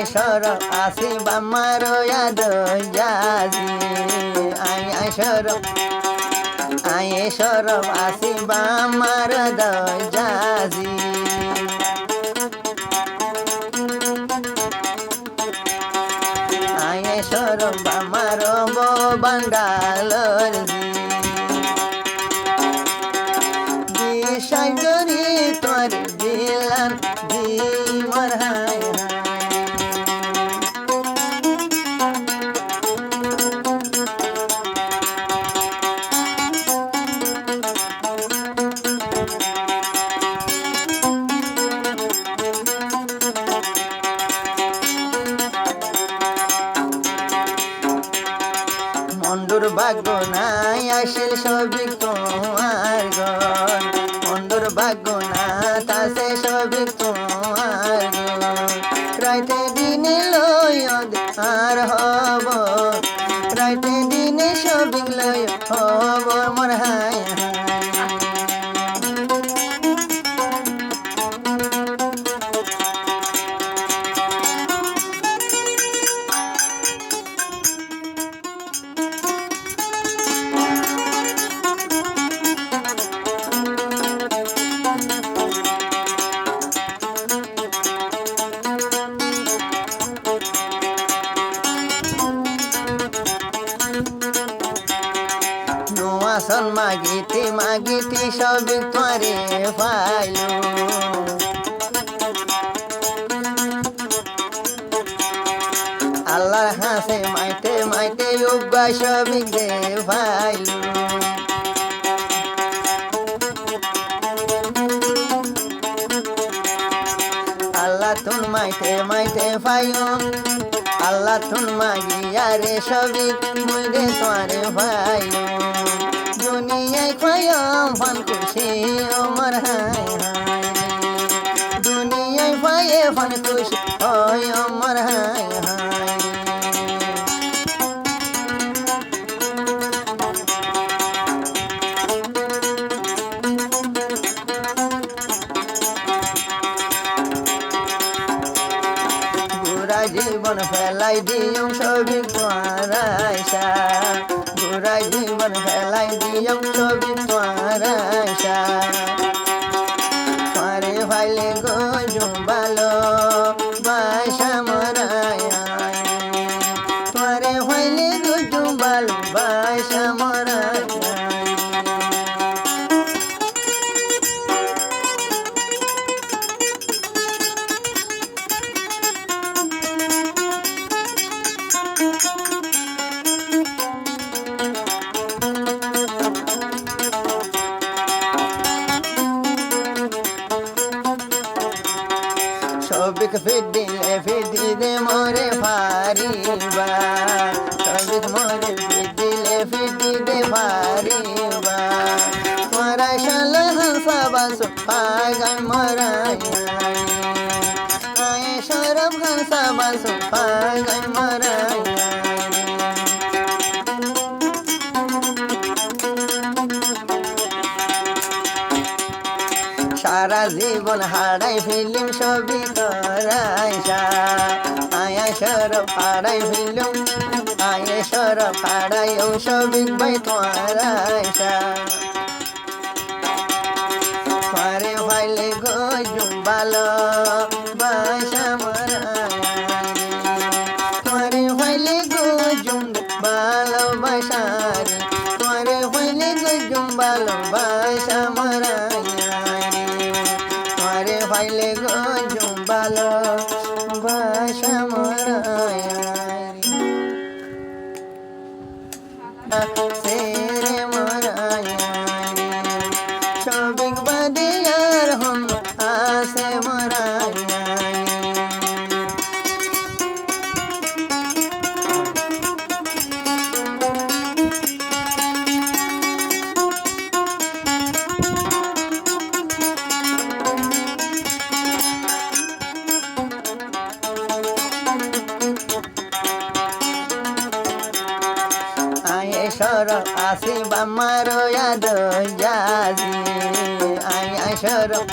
সরব আসিব আমার জাজি আয় সরব আসিব আমার জাজি আয় সরব আমার বান্ডালর সাগরি তোর দিলান দি মর হায় মন্ডুর ভাগ্য নাই আসিল সবই তোমার গণ মন্ডুর ভাগ্য না তাসে সবই তোমার গণ রাইতে দিনে লয় আর হব রাইতে দিনে সবই লয় হব মর হায় আসন মাগিতে সবই তোরে পাইলো আল্লাহর হাসে মাইতে উগা সবই দে পাইলো আল্লাহ তুন মাইতে পাইও আল্লাহ তুন মাগিয়া রে সবই মুইরে তোরে পাইলো দুনিয়ায় পায়াম ফান খুশি আমার হায় হায় দুনিয়ায় পায়ে ফান খুশি ওই আমার হায় হায় বুড়া জীবন ফেলাই দিও সবই তোমার আশা বুড়া জীবন ফেলাই দিও সবই তোমার আশা তোরে ভাইলে গো জুম্বালো বাসা মরায় তোরে ভাইলে গো জুম্বালো বাসা মরায় সবিক ফিদিলে মোরে ফারিবা সবিক মোরে ফিদিলে ফারিবা তোরা শাল হাসাবাস পাগান মরায় আয় সরব হাসাবাস পাগান মরায় সারা জীবন হারাই ফিল্ম সবই করাইসা আয় সরব হারাই ফিল্ম আয় সরব হারাই ও সবই বাই তোরাইসা তোরে ভাইলে গো জুম্বালো বাসা মরায় তোরে ভাইলে গো জুম্বালো বাসা রে তোরে ভাইলে গো জুম্বালো বাসা মরায় ভাইলে গো জুম্বালো বাসা মরায় সেরে মরায় সবিক বাদে আর হম আসে মরায় সরব আসিব আমার জাজি আয় সরব